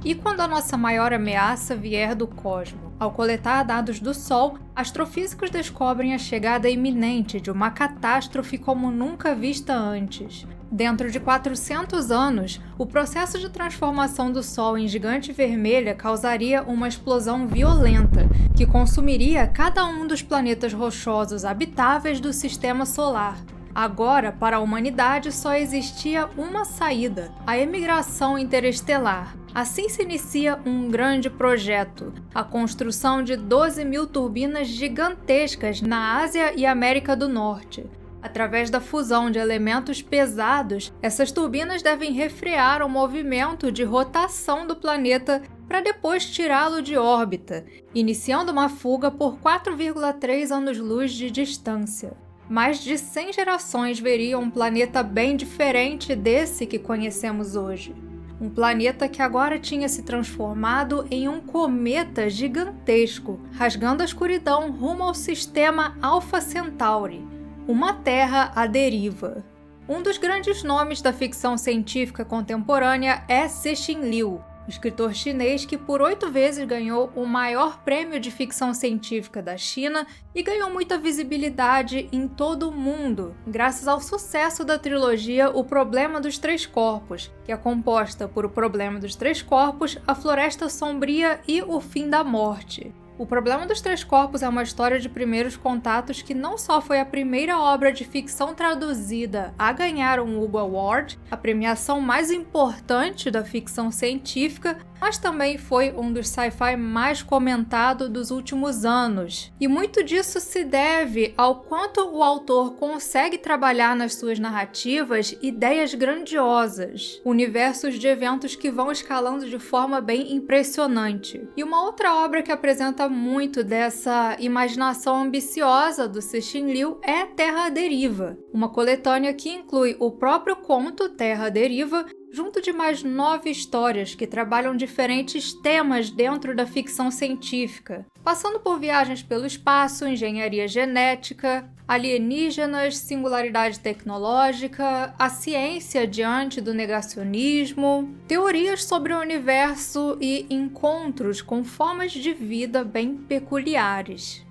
E quando a nossa maior ameaça vier do cosmos? Ao coletar dados do Sol, astrofísicos descobrem a chegada iminente de uma catástrofe como nunca vista antes. Dentro de 400 anos, o processo de transformação do Sol em gigante vermelha causaria uma explosão violenta, que consumiria cada um dos planetas rochosos habitáveis do Sistema Solar. Agora, para a humanidade, só existia uma saída: a emigração interestelar. Assim se inicia um grande projeto: a construção de 12.000 turbinas gigantescas na Ásia e América do Norte. Através da fusão de elementos pesados, essas turbinas devem refrear o movimento de rotação do planeta para depois tirá-lo de órbita, iniciando uma fuga por 4,3 anos-luz de distância. Mais de 100 gerações veriam um planeta bem diferente desse que conhecemos hoje. Um planeta que agora tinha se transformado em um cometa gigantesco, rasgando a escuridão rumo ao sistema Alpha Centauri, uma Terra à deriva. Um dos grandes nomes da ficção científica contemporânea é Cixin Liu, escritor chinês que por 8 vezes ganhou o maior prêmio de ficção científica da China e ganhou muita visibilidade em todo o mundo, graças ao sucesso da trilogia O Problema dos Três Corpos, que é composta por O Problema dos Três Corpos, A Floresta Sombria e O Fim da Morte. O Problema dos Três Corpos é uma história de primeiros contatos que não só foi a primeira obra de ficção traduzida a ganhar um Hugo Award, a premiação mais importante da ficção científica, mas também foi um dos sci-fi mais comentados dos últimos anos. E muito disso se deve ao quanto o autor consegue trabalhar nas suas narrativas ideias grandiosas, universos de eventos que vão escalando de forma bem impressionante. E uma outra obra que apresenta muito dessa imaginação ambiciosa do Cixin Liu é Terra à Deriva, uma coletânea que inclui o próprio conto Terra à Deriva, junto de mais 9 histórias que trabalham diferentes temas dentro da ficção científica, passando por viagens pelo espaço, engenharia genética, alienígenas, singularidade tecnológica, a ciência diante do negacionismo, teorias sobre o universo e encontros com formas de vida bem peculiares.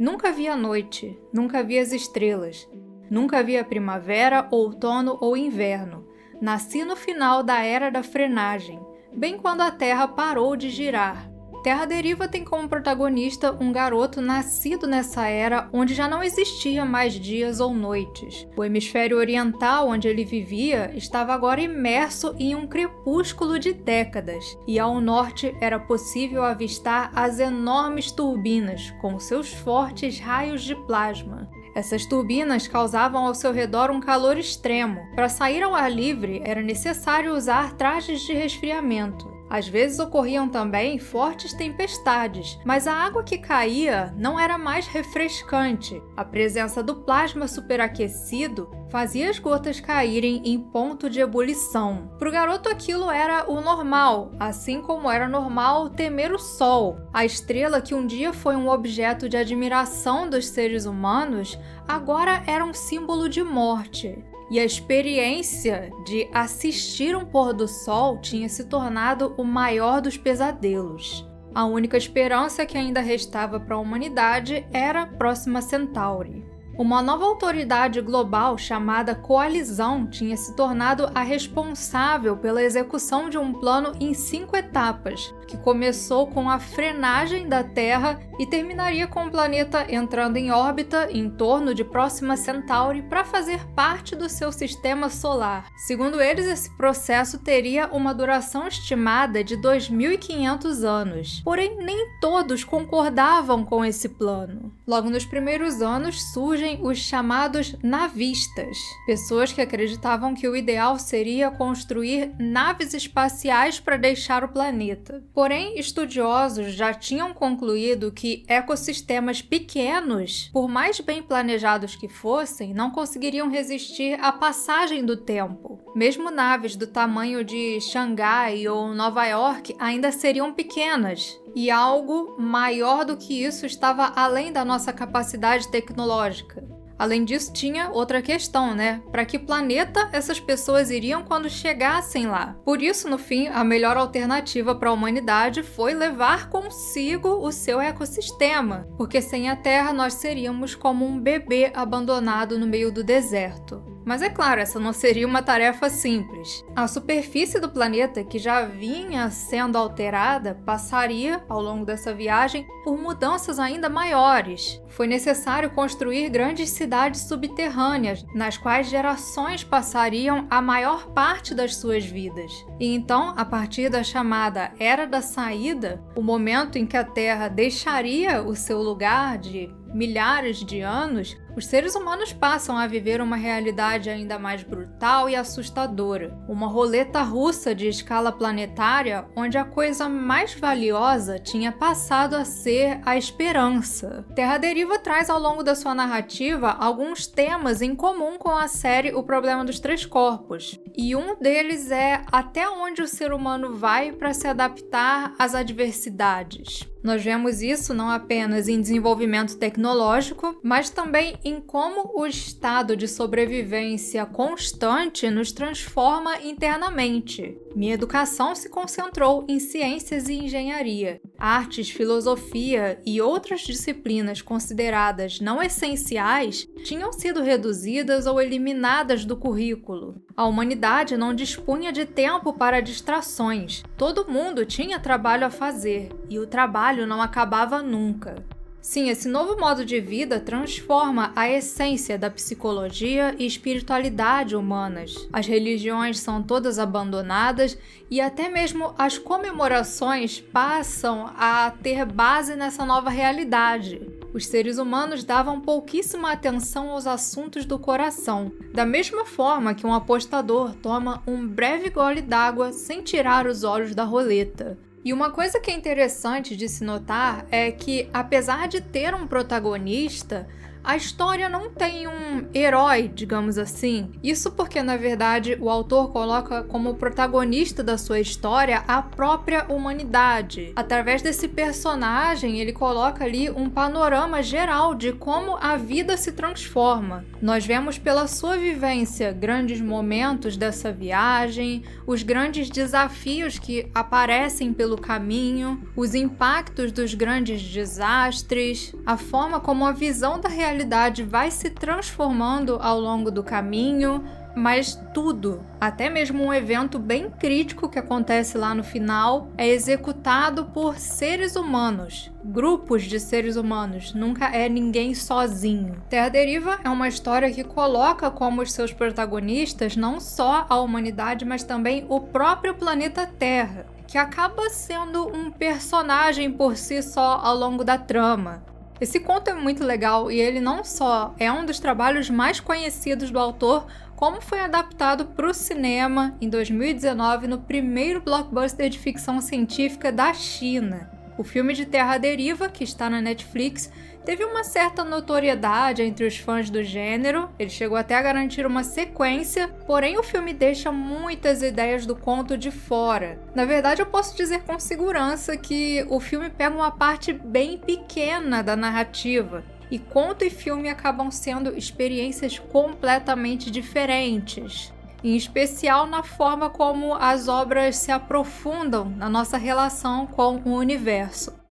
Nunca vi a noite, nunca vi as estrelas. Nunca vi a primavera, outono ou inverno. Nasci no final da Era da Frenagem, bem quando a Terra parou de girar. Terra à Deriva tem como protagonista um garoto nascido nessa era onde já não existia mais dias ou noites. O hemisfério oriental, onde ele vivia, estava agora imerso em um crepúsculo de décadas, e ao norte era possível avistar as enormes turbinas com seus fortes raios de plasma. Essas turbinas causavam ao seu redor um calor extremo. Para sair ao ar livre, era necessário usar trajes de resfriamento. Às vezes ocorriam também fortes tempestades, mas a água que caía não era mais refrescante. A presença do plasma superaquecido fazia as gotas caírem em ponto de ebulição. Para o garoto aquilo era o normal, assim como era normal temer o Sol. A estrela que um dia foi um objeto de admiração dos seres humanos, agora era um símbolo de morte. E a experiência de assistir um pôr do sol tinha se tornado o maior dos pesadelos. A única esperança que ainda restava para a humanidade era Próxima Centauri. Uma nova autoridade global chamada Coalizão tinha se tornado a responsável pela execução de um plano em 5 etapas, que começou com a frenagem da Terra e terminaria com o planeta entrando em órbita em torno de Próxima Centauri para fazer parte do seu sistema solar. Segundo eles, esse processo teria uma duração estimada de 2.500 anos. Porém, nem todos concordavam com esse plano. Logo nos primeiros anos surgem os chamados navistas, pessoas que acreditavam que o ideal seria construir naves espaciais para deixar o planeta. Porém, estudiosos já tinham concluído que ecossistemas pequenos, por mais bem planejados que fossem, não conseguiriam resistir à passagem do tempo. Mesmo naves do tamanho de Xangai ou Nova York ainda seriam pequenas. E algo maior do que isso estava além da nossa capacidade tecnológica. Além disso, tinha outra questão, né? Para que planeta essas pessoas iriam quando chegassem lá? Por isso, no fim, a melhor alternativa para a humanidade foi levar consigo o seu ecossistema, porque sem a Terra nós seríamos como um bebê abandonado no meio do deserto. Mas é claro, essa não seria uma tarefa simples. A superfície do planeta, que já vinha sendo alterada, passaria, ao longo dessa viagem, por mudanças ainda maiores. Foi necessário construir grandes cidades subterrâneas, nas quais gerações passariam a maior parte das suas vidas. E então, a partir da chamada Era da Saída, o momento em que a Terra deixaria o seu lugar de milhares de anos, os seres humanos passam a viver uma realidade ainda mais brutal e assustadora. Uma roleta russa de escala planetária onde a coisa mais valiosa tinha passado a ser a esperança. Terra Deriva traz ao longo da sua narrativa alguns temas em comum com a série O Problema dos Três Corpos. E um deles é até onde o ser humano vai para se adaptar às adversidades. Nós vemos isso não apenas em desenvolvimento tecnológico, mas também em como o estado de sobrevivência constante nos transforma internamente. Minha educação se concentrou em ciências e engenharia. Artes, filosofia e outras disciplinas consideradas não essenciais tinham sido reduzidas ou eliminadas do currículo. A humanidade não dispunha de tempo para distrações. Todo mundo tinha trabalho a fazer e o trabalho não acabava nunca. Sim, esse novo modo de vida transforma a essência da psicologia e espiritualidade humanas. As religiões são todas abandonadas e até mesmo as comemorações passam a ter base nessa nova realidade. Os seres humanos davam pouquíssima atenção aos assuntos do coração, da mesma forma que um apostador toma um breve gole d'água sem tirar os olhos da roleta. E uma coisa que é interessante de se notar é que, apesar de ter um protagonista, a história não tem um herói, digamos assim. Isso porque, na verdade, o autor coloca como protagonista da sua história a própria humanidade. Através desse personagem, ele coloca ali um panorama geral de como a vida se transforma. Nós vemos pela sua vivência grandes momentos dessa viagem, os grandes desafios que aparecem pelo caminho, os impactos dos grandes desastres, a forma como a visão da realidade vai se transformando ao longo do caminho, mas tudo, até mesmo um evento bem crítico que acontece lá no final, é executado por seres humanos, grupos de seres humanos, nunca é ninguém sozinho. Terra Deriva é uma história que coloca como os seus protagonistas não só a humanidade, mas também o próprio planeta Terra, que acaba sendo um personagem por si só ao longo da trama. Esse conto é muito legal e ele não só é um dos trabalhos mais conhecidos do autor, como foi adaptado para o cinema em 2019 no primeiro blockbuster de ficção científica da China. O filme de Terra Deriva, que está na Netflix, teve uma certa notoriedade entre os fãs do gênero, ele chegou até a garantir uma sequência, porém o filme deixa muitas ideias do conto de fora. Na verdade, eu posso dizer com segurança que o filme pega uma parte bem pequena da narrativa, e conto e filme acabam sendo experiências completamente diferentes. Em especial na forma como as obras se aprofundam na nossa relação com o universo.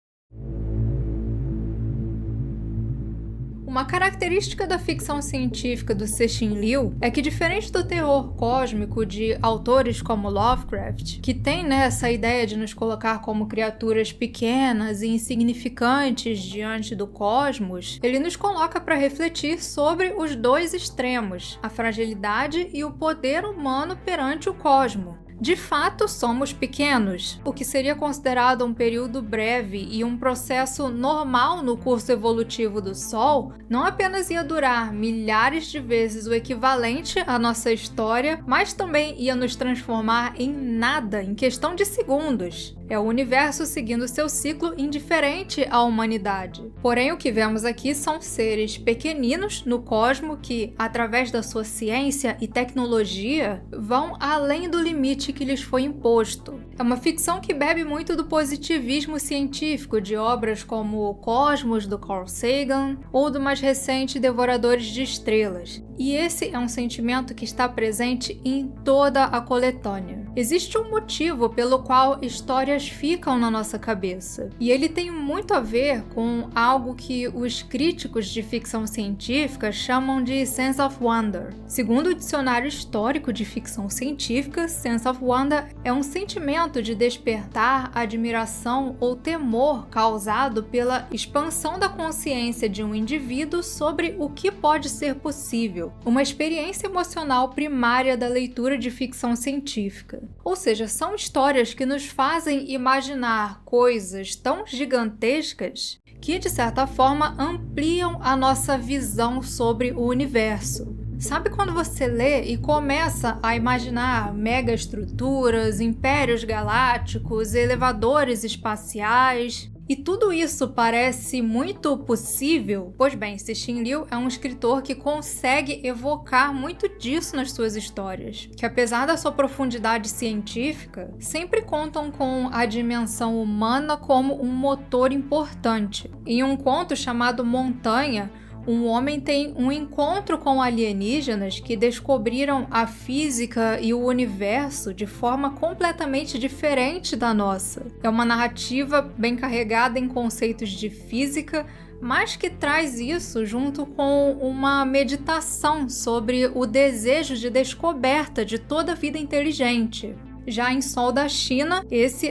Uma característica da ficção científica do Cixin Liu é que, diferente do terror cósmico de autores como Lovecraft, que tem essa ideia de nos colocar como criaturas pequenas e insignificantes diante do cosmos, ele nos coloca para refletir sobre os dois extremos, a fragilidade e o poder humano perante o cosmo. De fato, somos pequenos, o que seria considerado um período breve e um processo normal no curso evolutivo do Sol, não apenas ia durar milhares de vezes o equivalente à nossa história, mas também ia nos transformar em nada em questão de segundos. É o universo seguindo seu ciclo indiferente à humanidade. Porém, o que vemos aqui são seres pequeninos no cosmo que, através da sua ciência e tecnologia, vão além do limite ambiente que lhes foi imposto. É uma ficção que bebe muito do positivismo científico de obras como O Cosmos, do Carl Sagan, ou do mais recente Devoradores de Estrelas. E esse é um sentimento que está presente em toda a coletânea. Existe um motivo pelo qual histórias ficam na nossa cabeça, e ele tem muito a ver com algo que os críticos de ficção científica chamam de sense of wonder. Segundo o dicionário histórico de ficção científica, sense of wonder é um sentimento de despertar, admiração ou temor causado pela expansão da consciência de um indivíduo sobre o que pode ser possível, uma experiência emocional primária da leitura de ficção científica. Ou seja, são histórias que nos fazem imaginar coisas tão gigantescas que, de certa forma, ampliam a nossa visão sobre o universo. Sabe quando você lê e começa a imaginar megaestruturas, impérios galácticos, elevadores espaciais? E tudo isso parece muito possível? Pois bem, Cixin Liu é um escritor que consegue evocar muito disso nas suas histórias, que apesar da sua profundidade científica, sempre contam com a dimensão humana como um motor importante. Em um conto chamado Montanha, um homem tem um encontro com alienígenas que descobriram a física e o universo de forma completamente diferente da nossa. É uma narrativa bem carregada em conceitos de física, mas que traz isso junto com uma meditação sobre o desejo de descoberta de toda a vida inteligente. Já em Sol da China,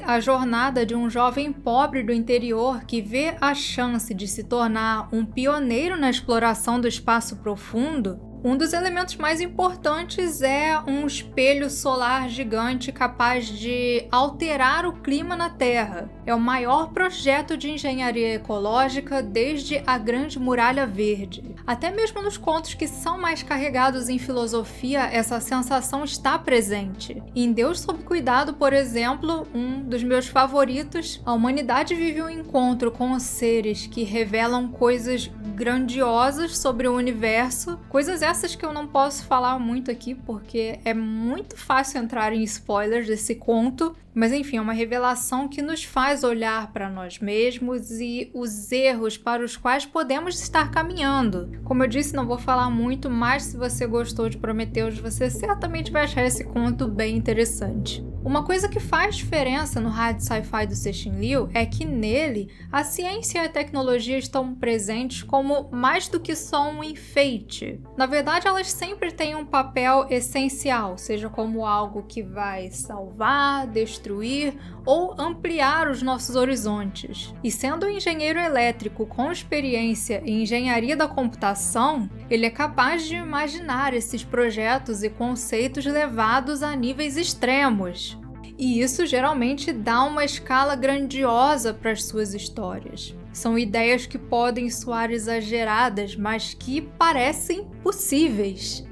a jornada de um jovem pobre do interior que vê a chance de se tornar um pioneiro na exploração do espaço profundo. Um dos elementos mais importantes é um espelho solar gigante capaz de alterar o clima na Terra. É o maior projeto de engenharia ecológica desde a Grande Muralha Verde. Até mesmo nos contos que são mais carregados em filosofia, essa sensação está presente. Em Deus sob Cuidado, por exemplo, um dos meus favoritos, a humanidade vive um encontro com os seres que revelam coisas grandiosas sobre o universo, coisas essas que eu não posso falar muito aqui porque é muito fácil entrar em spoilers desse conto, mas enfim, é uma revelação que nos faz olhar para nós mesmos e os erros para os quais podemos estar caminhando. Como eu disse, não vou falar muito, mas se você gostou de Prometheus, você certamente vai achar esse conto bem interessante. Uma coisa que faz diferença no hard sci-fi do Cixin Liu é que nele a ciência e a tecnologia estão presentes como mais do que só um enfeite. Na verdade, elas sempre têm um papel essencial, seja como algo que vai salvar, destruir ou ampliar os nossos horizontes. E sendo um engenheiro elétrico com experiência em engenharia da computação, ele é capaz de imaginar esses projetos e conceitos levados a níveis extremos. E isso geralmente dá uma escala grandiosa para as suas histórias. São ideias que podem soar exageradas, mas que parecem possíveis.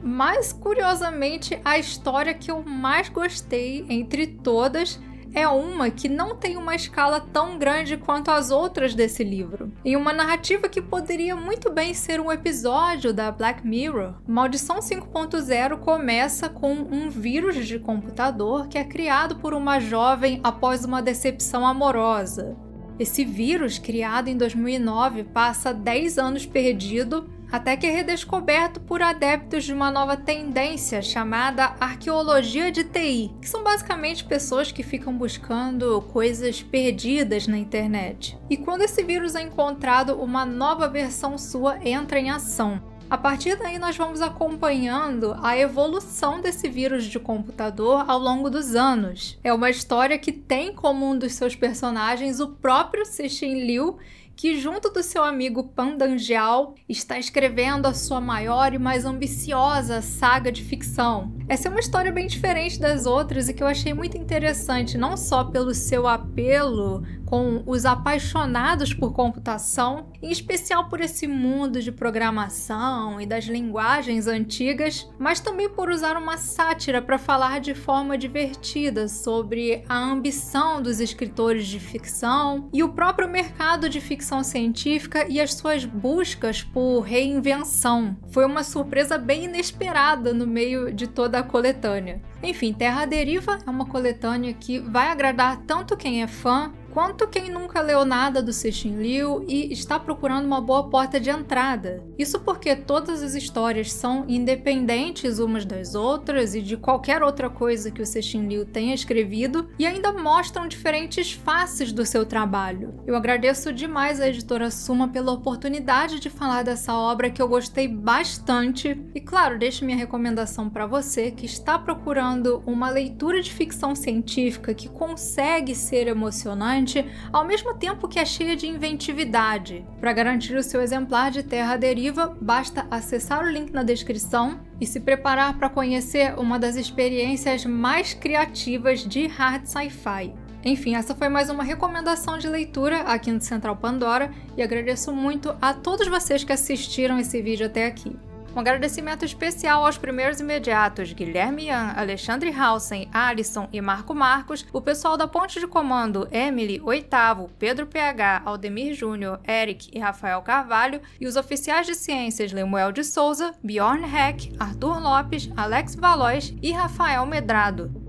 Mas, curiosamente, a história que eu mais gostei entre todas é uma que não tem uma escala tão grande quanto as outras desse livro. Em uma narrativa que poderia muito bem ser um episódio da Black Mirror, Maldição 5.0 começa com um vírus de computador que é criado por uma jovem após uma decepção amorosa. Esse vírus, criado em 2009, passa 10 anos perdido até que é redescoberto por adeptos de uma nova tendência chamada arqueologia de TI, que são basicamente pessoas que ficam buscando coisas perdidas na internet. E quando esse vírus é encontrado, uma nova versão sua entra em ação. A partir daí, nós vamos acompanhando a evolução desse vírus de computador ao longo dos anos. É uma história que tem como um dos seus personagens o próprio Cixin Liu, que junto do seu amigo Pan Danjiao está escrevendo a sua maior e mais ambiciosa saga de ficção. Essa é uma história bem diferente das outras e que eu achei muito interessante, não só pelo seu apelo com os apaixonados por computação, em especial por esse mundo de programação e das linguagens antigas, mas também por usar uma sátira para falar de forma divertida sobre a ambição dos escritores de ficção e o próprio mercado de ficção científica e as suas buscas por reinvenção. Foi uma surpresa bem inesperada no meio de toda da coletânea. Enfim, Terra à Deriva é uma coletânea que vai agradar tanto quem é fã, quanto quem nunca leu nada do Cixin Liu e está procurando uma boa porta de entrada. Isso porque todas as histórias são independentes umas das outras e de qualquer outra coisa que o Cixin Liu tenha escrevido e ainda mostram diferentes faces do seu trabalho. Eu agradeço demais à editora Suma pela oportunidade de falar dessa obra que eu gostei bastante e, claro, deixo minha recomendação para você que está procurando uma leitura de ficção científica que consegue ser emocionante ao mesmo tempo que é cheia de inventividade. Para garantir o seu exemplar de Terra à Deriva, basta acessar o link na descrição e se preparar para conhecer uma das experiências mais criativas de hard sci-fi. Enfim, essa foi mais uma recomendação de leitura aqui no Central Pandora e agradeço muito a todos vocês que assistiram esse vídeo até aqui. Um agradecimento especial aos primeiros imediatos Guilherme Ian, Alexandre Hausen, Alisson e Marco Marcos, o pessoal da Ponte de Comando Emily, Oitavo, Pedro PH, Aldemir Júnior, Eric e Rafael Carvalho, e os oficiais de ciências Lemuel de Souza, Bjorn Heck, Arthur Lopes, Alex Valois e Rafael Medrado.